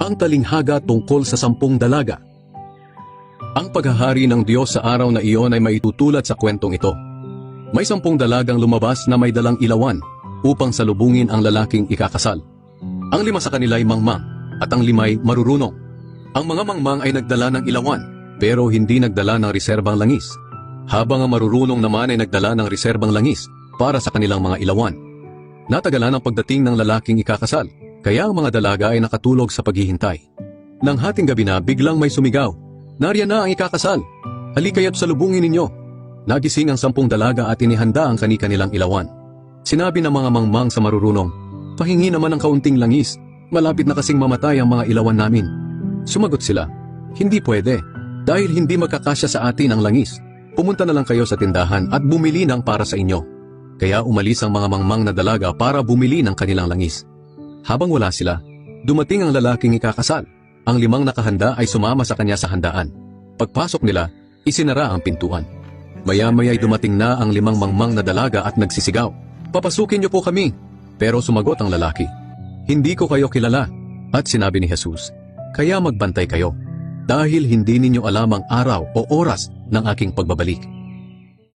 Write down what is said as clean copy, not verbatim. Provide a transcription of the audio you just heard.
Ang talinghaga tungkol sa 10 dalaga. Ang paghahari ng Diyos sa araw na iyon ay maitutulad sa kwentong ito. May 10 dalagang lumabas na may dalang ilawan upang salubungin ang lalaking ikakasal. Ang 5 sa kanila ay mangmang at ang 5 ay marurunong. Ang mga mangmang ay nagdala ng ilawan pero hindi nagdala ng reserbang langis, habang ang marurunong naman ay nagdala ng reserbang langis para sa kanilang mga ilawan. Natagalan ang pagdating ng lalaking ikakasal, kaya ang mga dalaga ay nakatulog sa paghihintay. Nang hating gabi na, biglang may sumigaw, "Nariyan na ang ikakasal! Halikaya't salubungin ninyo!" Nagising ang 10 dalaga at inihanda ang kani-kanilang ilawan. Sinabi ng mga mangmang sa marurunong, "Pahingi naman ng kaunting langis, malapit na kasing mamatay ang mga ilawan namin." Sumagot sila, "Hindi pwede, dahil hindi magkakasya sa atin ang langis. Pumunta na lang kayo sa tindahan at bumili ng para sa inyo." Kaya umalis ang mga mangmang na dalaga para bumili ng kanilang langis. Habang wala sila, dumating ang lalaking ikakasal. Ang 5 nakahanda ay sumama sa kanya sa handaan. Pagpasok nila, isinara ang pintuan. Maya-maya ay dumating na ang 5 mangmang na dalaga at nagsisigaw, "Papasukin niyo po kami." Pero sumagot ang lalaki, "Hindi ko kayo kilala." At sinabi ni Jesus, "Kaya magbantay kayo, dahil hindi ninyo alam ang araw o oras ng aking pagbabalik."